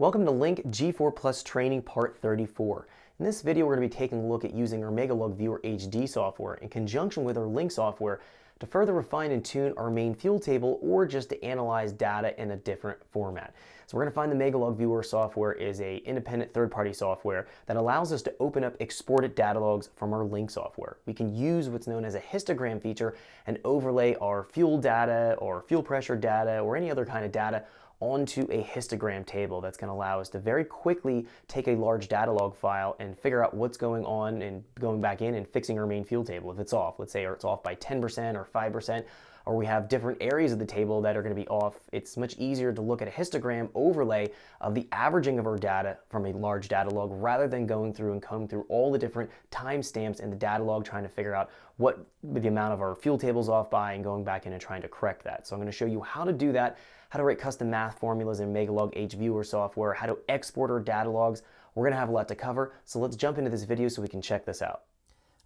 Welcome to Link G4 Plus Training Part 34. In this video, we're going to be taking a look at using our Megalog Viewer HD software in conjunction with our Link software to further refine and tune our main fuel table or just to analyze data in a different format. So we're going to find the Megalog Viewer software is a independent third-party software that allows us to open up exported data logs from our Link software. We can use what's known as a histogram feature and overlay our fuel data or fuel pressure data or any other kind of data onto a histogram table. That's going to allow us to very quickly take a large data log file and figure out what's going on and going back in and fixing our main fuel table if it's off. Let's say it's off by 10% or 5%, or we have different areas of the table that are going to be off. It's much easier to look at a histogram overlay of the averaging of our data from a large data log rather than going through and comb through all the different timestamps in the data log trying to figure out what the amount of our fuel table's off by and going back in and trying to correct that. So I'm going to show you how to do that, how to write custom math formulas in Megalog Viewer software, how to export our data logs. We're going to have a lot to cover, so let's jump into this video so we can check this out.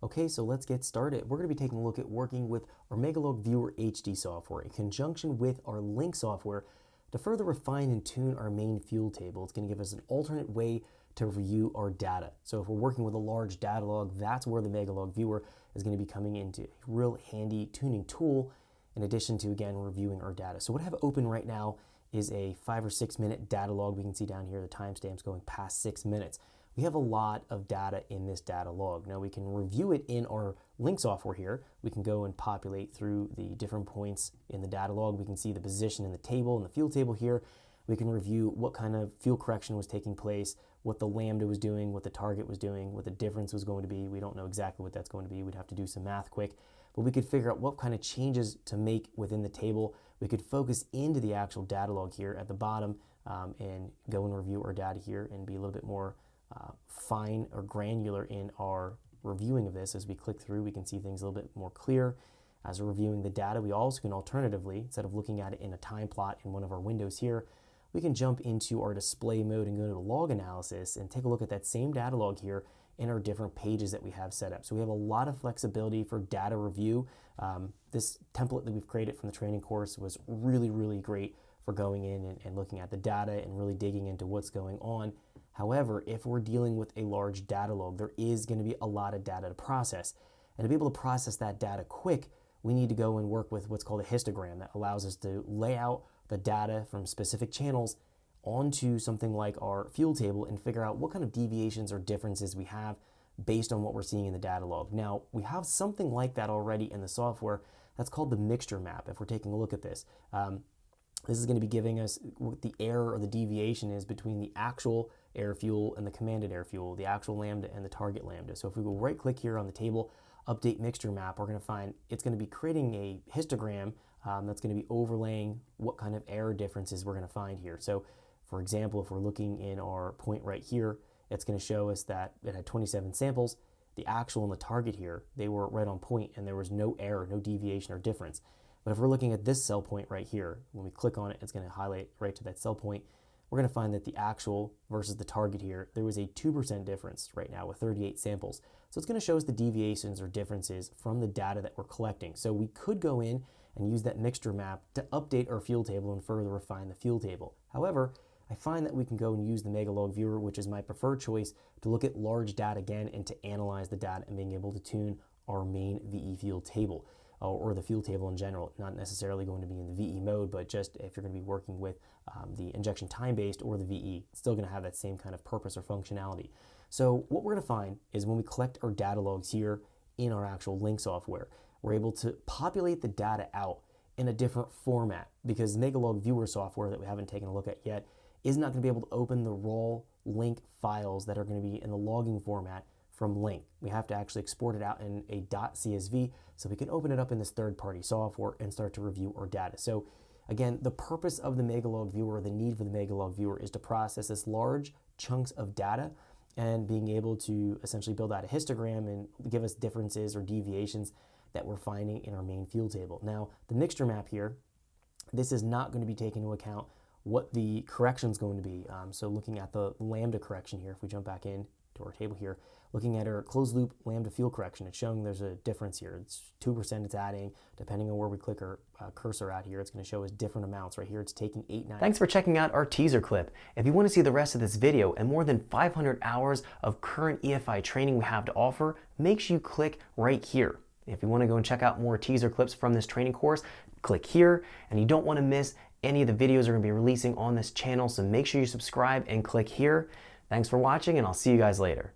Okay, so let's get started. We're going to be taking a look at working with our Megalog Viewer HD software in conjunction with our Link software to further refine and tune our main fuel table. It's going to give us an alternate way to view our data. So if we're working with a large data log, that's where the Megalog Viewer is going to be coming into a real handy tuning tool in addition to, again, reviewing our data. So what I have open right now is a 5 or 6 minute data log. We can see down here the timestamps going past 6 minutes. We have a lot of data in this data log. Now we can review it in our Link software here. We can go and populate through the different points in the data log. We can see the position in the table, in the fuel table here. We can review what kind of fuel correction was taking place, what the lambda was doing, what the target was doing, what the difference was going to be. We don't know exactly what that's going to be. We'd have to do some math quick, but we could figure out what kind of changes to make within the table. We could focus into the actual data log here at the bottom and go and review our data here and be a little bit more fine or granular in our reviewing of this. As we click through, we can see things a little bit more clear. As we're reviewing the data, we also can alternatively, instead of looking at it in a time plot in one of our windows here, we can jump into our display mode and go to log analysis and take a look at that same data log here in our different pages that we have set up. So we have a lot of flexibility for data review. This template that we've created from the training course was really great for going in and looking at the data and really digging into what's going on. However, if we're dealing with a large data log, there is going to be a lot of data to process. And to be able to process that data quick, we need to go and work with what's called a histogram that allows us to lay out the data from specific channels onto something like our fuel table and figure out what kind of deviations or differences we have based on what we're seeing in the data log. Now, we have something like that already in the software that's called the mixture map. If we're taking a look at this, this is going to be giving us what the error or the deviation is between the actual air fuel and the commanded air fuel, the actual lambda and the target lambda. So if we go right click here on the table, update mixture map, we're going to find it's going to be creating a histogram that's going to be overlaying what kind of error differences we're going to find here. So for example, if we're looking in our point right here, it's going to show us that it had 27 samples. The actual and the target here, they were right on point and there was no error, no deviation or difference. But if we're looking at this cell point right here, when we click on it, it's going to highlight right to that cell point. We're going to find that the actual versus the target here, there was a 2% difference right now with 38 samples. So it's going to show us the deviations or differences from the data that we're collecting. So we could go in and use that mixture map to update our fuel table and further refine the fuel table. However, I find that we can go and use the Megalog Viewer, which is my preferred choice, to look at large data again and to analyze the data and being able to tune our main VE fuel table. Or the fuel table in general, not necessarily going to be in the VE mode, but just if you're going to be working with the injection time-based or the VE, it's still going to have that same kind of purpose or functionality. So what we're going to find is when we collect our data logs here in our actual Link software, we're able to populate the data out in a different format because Megalog Viewer software that we haven't taken a look at yet is not going to be able to open the raw Link files that are going to be in the logging format from Link. We have to actually export it out in a .csv so we can open it up in this third-party software and start to review our data. So again, the purpose of the Megalog Viewer, the need for the Megalog Viewer is to process this large chunks of data and being able to essentially build out a histogram and give us differences or deviations that we're finding in our main fuel table. Now, the mixture map here, this is not going to be taking into account what the correction is going to be. So looking at the lambda correction here, if we jump back in to our table here, looking at our closed loop lambda fuel correction, it's showing there's a difference here. It's 2% it's adding. Depending on where we click our cursor at here, it's going to show us different amounts. Right here, it's taking 8, 9. Thanks for checking out our teaser clip. If you want to see the rest of this video and more than 500 hours of current EFI training we have to offer, make sure you click right here. If you want to go and check out more teaser clips from this training course, click here. And you don't want to miss any of the videos we're going to be releasing on this channel, so make sure you subscribe and click here. Thanks for watching, and I'll see you guys later.